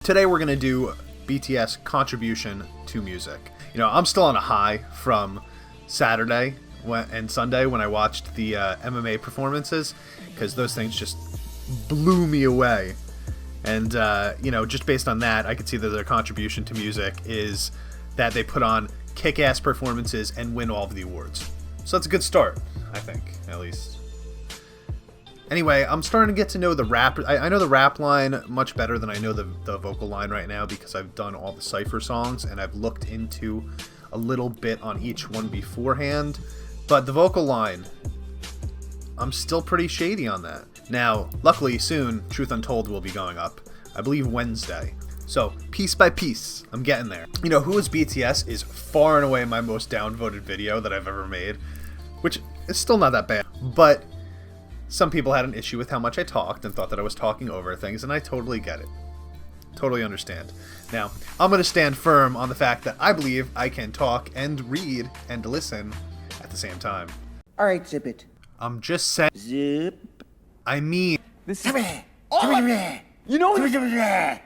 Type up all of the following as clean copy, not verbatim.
Today we're going to do BTS contribution to music. You know, I'm still on a high from Saturday and Sunday when I watched the MMA performances, because those things just blew me away. And, you know, just based on that, I could see that their contribution to music is that they put on kick-ass performances and win all of the awards. So that's a good start, I think, at least. Anyway, I'm starting to get to know the rap. I know the rap line much better than I know the vocal line right now, because I've done all the Cypher songs and I've looked into a little bit on each one beforehand. But the vocal line, I'm still pretty shady on that. Now, luckily soon, Truth Untold will be going up. I believe Wednesday. So, piece by piece, I'm getting there. You know, Who is BTS is far and away my most downvoted video that I've ever made, which is still not that bad. But some people had an issue with how much I talked and thought that I was talking over things, and I totally get it. Totally understand. Now, I'm going to stand firm on the fact that I believe I can talk and read and listen at the same time. Alright, zip it. I'm just saying. Zip. I mean. This is... You know what?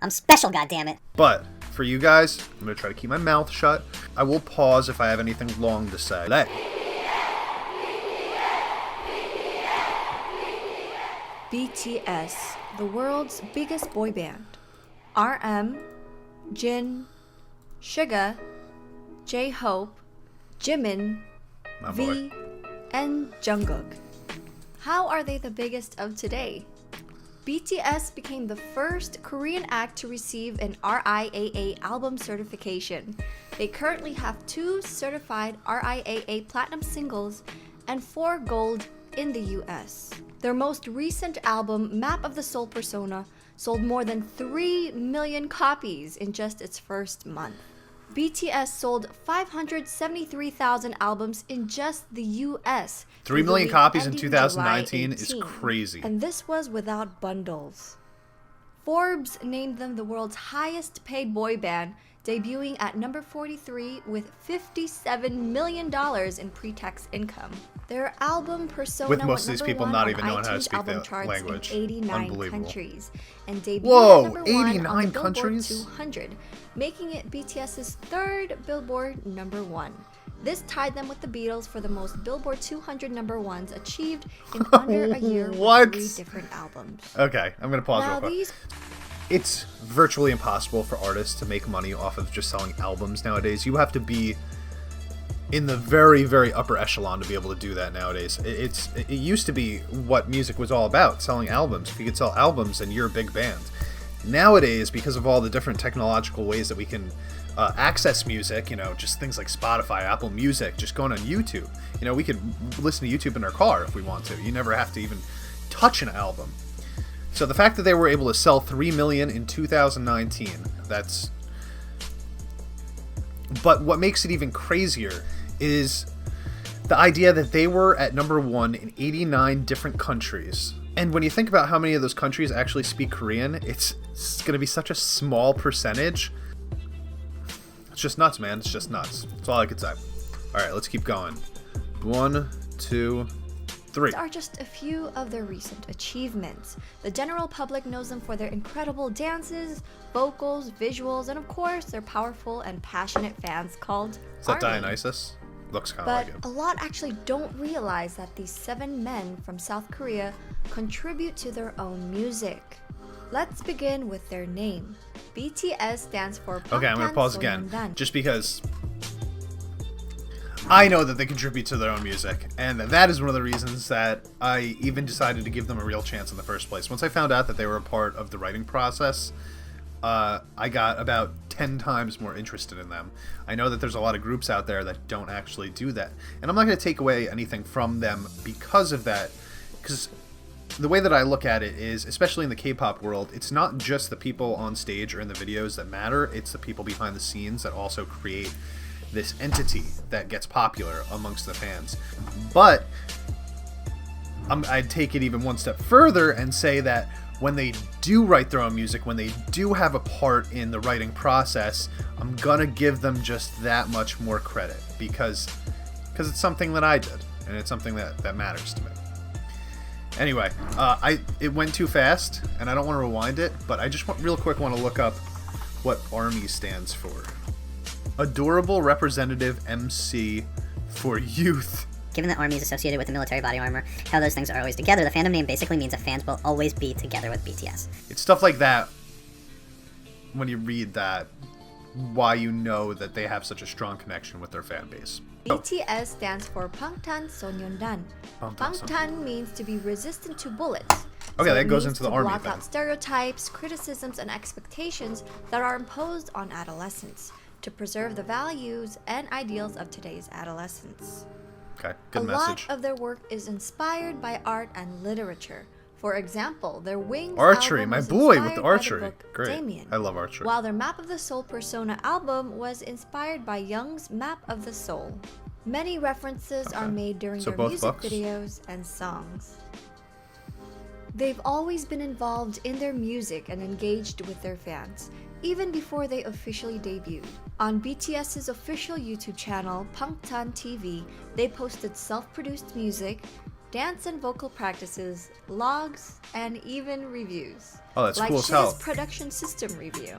I'm special, goddammit. But for you guys, I'm going to try to keep my mouth shut. I will pause if I have anything long to say. BTS, the world's biggest boy band. RM, Jin, Suga, J-Hope, Jimin, My V, boy. and Jungkook. How are they the biggest of today? BTS became the first Korean act to receive an RIAA album certification. They currently have 2 certified RIAA platinum singles and 4 gold in the US. Their most recent album, Map of the Soul Persona, sold more than 3 million copies in just its first month. BTS sold 573,000 albums in just the US. 3 million copies in 2019 is crazy. And this was without bundles. Forbes named them the world's highest paid boy band, debuting at number 43 with $57 million in pre-tax income. Their album Persona With most went of these people #1 not on even knowing how to iTunes speak album the charts language. in 89 Unbelievable. countries and debuted Whoa, at #1 on 89 the Billboard countries? 200, making it BTS's 3rd Billboard #1. This tied them with the Beatles for the most Billboard 200 #1s achieved in under a year What? with 3 different albums. Okay, I'm going to pause Now real quick. these It's virtually impossible for artists to make money off of just selling albums nowadays. You have to be in the very, very upper echelon to be able to do that nowadays. It used to be what music was all about, selling albums. If you could sell albums, then you're a big band. Nowadays, because of all the different technological ways that we can access music, you know, just things like Spotify, Apple Music, just going on YouTube. You know, we could listen to YouTube in our car if we want to. You never have to even touch an album. So the fact that they were able to sell 3 million in 2019, that's... But what makes it even crazier is the idea that they were at #1 in 89 different countries. And when you think about how many of those countries actually speak Korean, it's going to be such a small percentage. It's just nuts, man. It's just nuts. That's all I could say. All right, let's keep going. 1, 2, 3. are just a few of their recent achievements. The general public knows them for their incredible dances, vocals, visuals, and of course, their powerful and passionate fans called Is that ARMY. Dionysus? Looks kind of But like him. a lot actually don't realize that these 7 men from South Korea contribute to their own music. Let's begin with their name. BTS stands for Okay, I'm going to pause again. Panso년단. Just because I know that they contribute to their own music. And that is one of the reasons that I even decided to give them a real chance in the first place. Once I found out that they were a part of the writing process, I got about 10 times more interested in them. I know that there's a lot of groups out there that don't actually do that. And I'm not going to take away anything from them because of that. Because the way that I look at it is, especially in the K-pop world, it's not just the people on stage or in the videos that matter. It's the people behind the scenes that also create this entity that gets popular amongst the fans. But I'd take it even one step further and say that when they do write their own music, when they do have a part in the writing process, I'm gonna give them just that much more credit because it's something that I did, and it's something that matters to me. Anyway, it went too fast, and I don't want to rewind it, but I just real quick want to look up what ARMY stands for. Adorable Representative MC for Youth. Given that ARMY is associated with the military body armor, how those things are always together, the fandom name basically means that fans will always be together with BTS. It's stuff like that, when you read that, why you know that they have such a strong connection with their fan base. BTS stands for 방탄소년단. Bangtan means to be resistant to bullets. Okay, So that it goes means into the to ARMY block thing. out stereotypes, criticisms, and expectations that are imposed on adolescents to preserve the values and ideals of today's adolescents. Okay, good A message. lot of their work is inspired by art and literature. For example, their Wings Archery, album my was boy with inspired the by archery. book Great. Damien, I love archery. while their Map of the Soul Persona album was inspired by Young's Map of the Soul. Many references are made during So their both music books? videos and songs. They've always been involved in their music and engaged with their fans, even before they officially debuted. On BTS's official YouTube channel, Bangtan TV, they posted self-produced music, dance and vocal practices, logs, and even reviews. Oh, that's like cool as hell. Suga's production system review.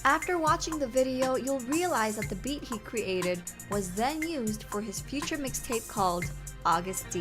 After watching the video, you'll realize that the beat he created was then used for his future mixtape called August D.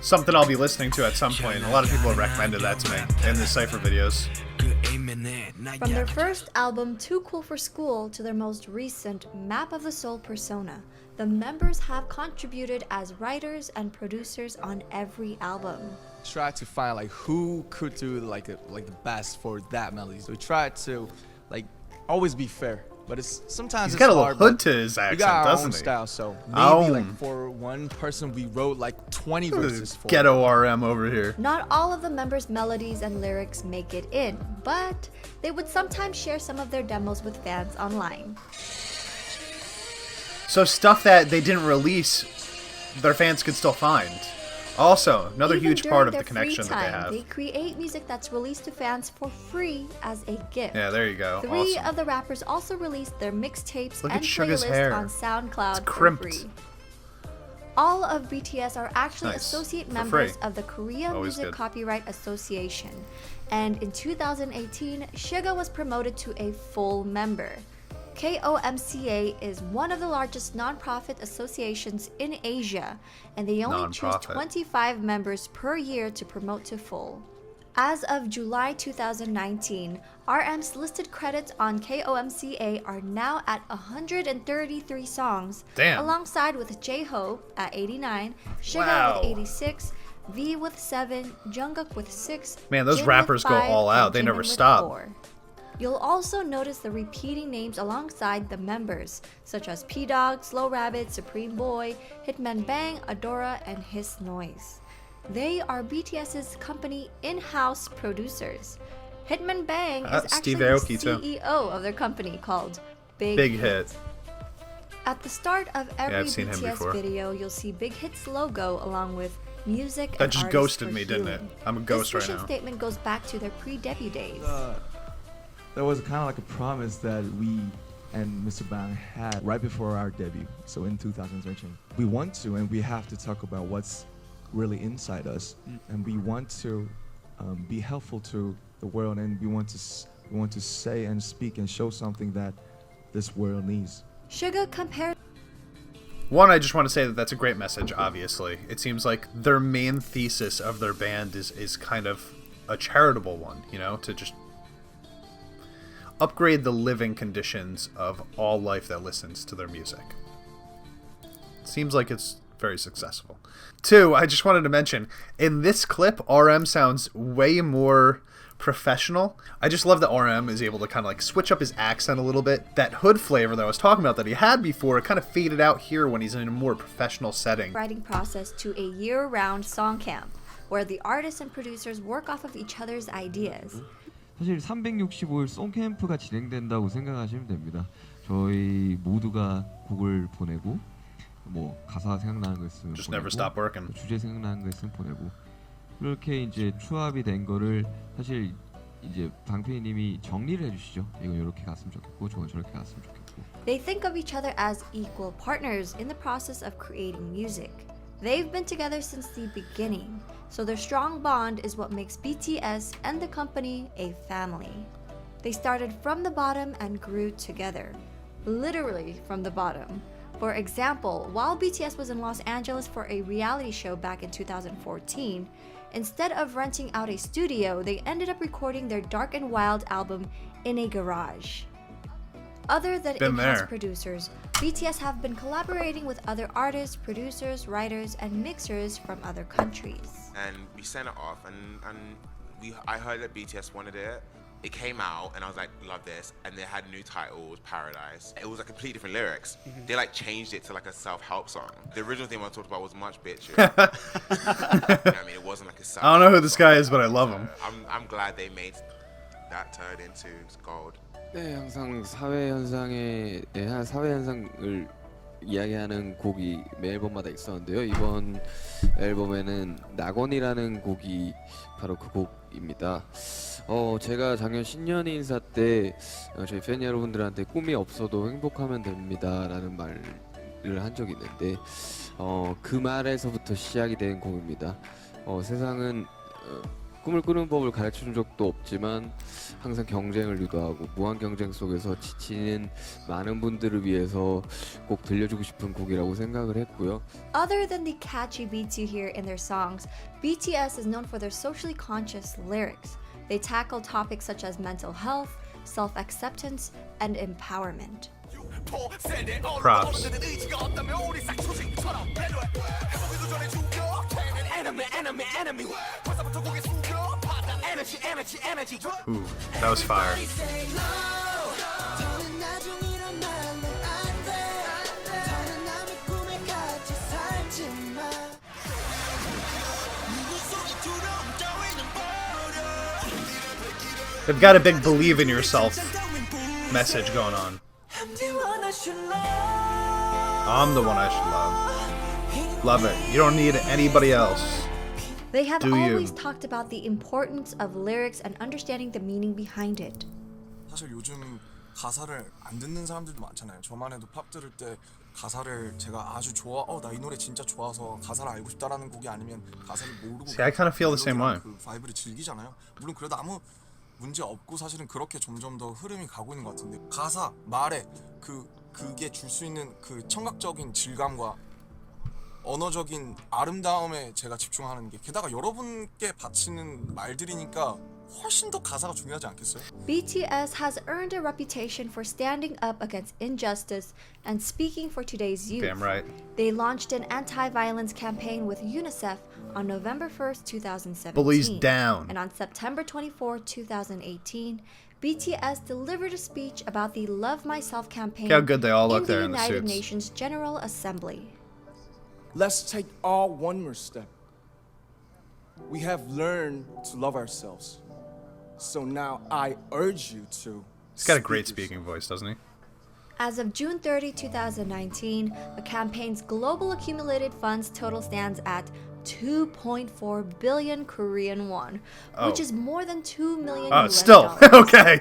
Something I'll be listening to at some point. A lot of people have recommended that to me in the Cypher videos. From their first album, Too Cool for School, to their most recent, Map of the Soul Persona, the members have contributed as writers and producers on every album. Try to find like who could do like the best for that melody. So we try to like always be fair, but it's sometimes He's it's got a little hard, hood but to his we accent, got our doesn't own he? style. So maybe Own. like for one person we wrote like 20 verses for. Ghetto RM over here. Not all of the members' melodies and lyrics make it in, but they would sometimes share some of their demos with fans online. So stuff that they didn't release, their fans could still find. Also, another Even huge during part of their the connection free that they time, have. They create music that's released to fans for free as a gift. Yeah, there you go. 3 Awesome. of the rappers also released their mixtapes Look and at Suga's playlists hair. on SoundCloud It's for crimped. free. All of BTS are actually Nice. associate For members free. of the Korea Always Music good. Copyright Association. And in 2018, Suga was promoted to a full member. KOMCA is one of the largest nonprofit associations in Asia, and they only choose Nonprofit. 25 members per year to promote to full. As of July 2019, RM's listed credits on KOMCA are now at 133 songs, Damn. alongside with J-Hope at 89, Suga Wow. with 86, V with 7, Jungkook with 6, Man, those Jin rappers with go 5, all out. and They never Jimin with stop. 4. You'll also notice the repeating names alongside the members, such as P-Dog, Slow Rabbit, Supreme Boy, Hitman Bang, Adora, and Hiss Noise. They are BTS's company in-house producers. Hitman Bang is actually Steve the Aoki too. CEO of their company called Big Hit. At the start of every I've seen him BTS before. video, you'll see Big Hit's logo along with music That and just artists ghosted for me, didn't it? healing. I'm a ghost this right mission now. statement goes back to their pre-debut days. That was kind of like a promise that we and Mr. Bang had right before our debut, so in 2013. We want to and we have to talk about what's really inside us, and we want to be helpful to the world, and we want to say and speak and show something that this world needs. Suga compared One, I just want to say that that's a great message, obviously. It seems like their main thesis of their band is kind of a charitable one, you know, to just upgrade the living conditions of all life that listens to their music. Seems like it's very successful. 2, I just wanted to mention, in this clip, RM sounds way more professional. I just love that RM is able to kind of like switch up his accent a little bit. That hood flavor that I was talking about that he had before, it kind of faded out here when he's in a more professional setting. writing process to a year-round song camp, where the artists and producers work off of each other's ideas. 사실 365일 송캠프가 진행된다고 생각하시면 됩니다. 저희 모두가 곡을 보내고 뭐 가사 생각나는 거 있으면 Just 보내고 never stop working. 주제 생각나는 거 있으면 보내고 그렇게 이제 추합이 된 거를 사실 이제 방패님이 정리를 해주시죠. 이건 이렇게 갔으면 좋겠고 저건 저렇게 갔으면 좋겠고. They think of each other as equal partners in the process of creating music. They've been together since the beginning. So their strong bond is what makes BTS and the company a family. They started from the bottom and grew together. Literally from the bottom. For example, while BTS was in Los Angeles for a reality show back in 2014, instead of renting out a studio, they ended up recording their Dark and Wild album in a garage. Other than in-house producers, BTS have been collaborating with other artists, producers, writers, and mixers from other countries. And we sent it off, and I heard that BTS wanted it. It came out, and I was like, love this. And they had new titles, Paradise. It was like completely different lyrics. They like changed it to like a self-help song. The original theme I talked about was much bitchier. You know what I mean, it wasn't like a self-help I don't know who this song. guy is, but I love him. I'm glad they made that turn into gold. 네, 항상 사회 현상에 대한 사회 현상을 이야기하는 곡이 매 앨범마다 있었는데요. 이번 앨범에는 낙원이라는 곡이 바로 그 곡입니다. 제가 작년 신년 인사 때 저희 팬 여러분들한테 꿈이 없어도 행복하면 됩니다라는 말을 한 적이 있는데 그 말에서부터 시작이 된 곡입니다. 세상은 꿈을 꾸는 법을 가르쳐준 적도 없지만 항상 경쟁을 유도하고 무한 경쟁 속에서 지치는 많은 분들을 위해서 꼭 들려주고 싶은 곡이라고 생각을 했고요. Other than the catchy beats you hear in their songs, BTS is known for their socially conscious lyrics. They tackle topics such as mental health, self-acceptance, and empowerment. Props. Ooh, that was fire. They've got a big believe in yourself message going on. I'm the one I should love. Love it. You don't need anybody else. They have Do you? always talked about the importance of lyrics and understanding the meaning behind it. 사실 요즘 가사를 안 듣는 사람들도 많잖아요. 저만 해도 팝 들을 때 가사를 제가 아주 좋아, 나 이 노래 진짜 좋아서 가사를 알고 싶다라는 곡이 아니면 가사를 모르고 See, I kind of feel the same way. 그 바이브를 즐기잖아요. 물론 그래도 아무 문제 없고 사실은 그렇게 점점 더 흐름이 가고 있는 것 같은데 가사, 말에 그게 줄 수 있는 그 청각적인 질감과 언어적인 아름다움에 제가 집중하는 게 게다가 여러분께 바치는 말들이니까 훨씬 더 가사가 중요하지 않겠어요? BTS has earned a reputation for standing up against injustice and speaking for today's youth. Damn right. They launched an anti-violence campaign with UNICEF on November 1st, 2017. Bullies down. And on September 24, 2018, BTS delivered a speech about the Love Myself campaign Look how good they all look in there the in the United suits. Nations General Assembly. Let's take all one more step. We have learned to love ourselves. So now I urge you to. He's got a great speak speaking voice, doesn't he? As of June 30, 2019, the campaign's global accumulated funds total stands at 2.4 billion Korean won, which is more than 2 million US Still. dollars. Okay.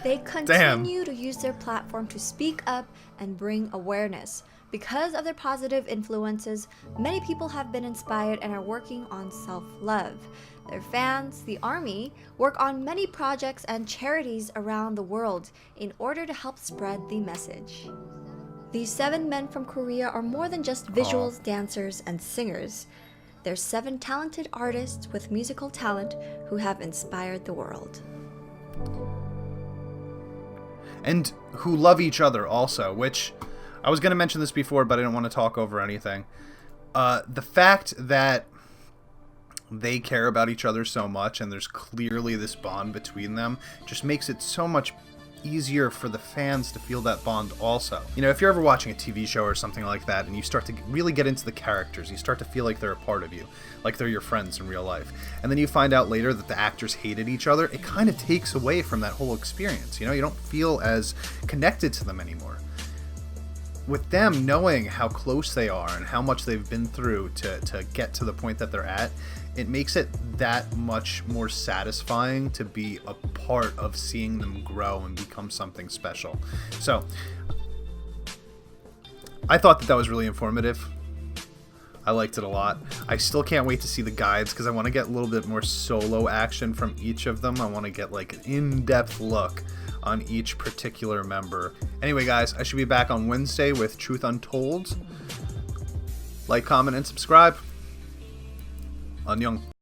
They continue to use their platform to speak up and bring awareness. Because of their positive influences, many people have been inspired and are working on self-love. Their fans, the ARMY, work on many projects and charities around the world in order to help spread the message. These 7 men from Korea are more than just visuals, dancers, and singers. They're 7 talented artists with musical talent who have inspired the world. And who love each other also, which I was going to mention this before, but I didn't want to talk over anything. The fact that they care about each other so much and there's clearly this bond between them just makes it so much easier for the fans to feel that bond also. You know, if you're ever watching a TV show or something like that and you start to really get into the characters, you start to feel like they're a part of you, like they're your friends in real life. And then you find out later that the actors hated each other, it kind of takes away from that whole experience. You know, you don't feel as connected to them anymore. With them knowing how close they are and how much they've been through to get to the point that they're at, it makes it that much more satisfying to be a part of seeing them grow and become something special. So, I thought that was really informative. I liked it a lot. I still can't wait to see the guides because I want to get a little bit more solo action from each of them. I want to get like an in-depth look on each particular member. Anyway, guys, I should be back on Wednesday with Truth Untold. Like, comment, and subscribe. 안녕.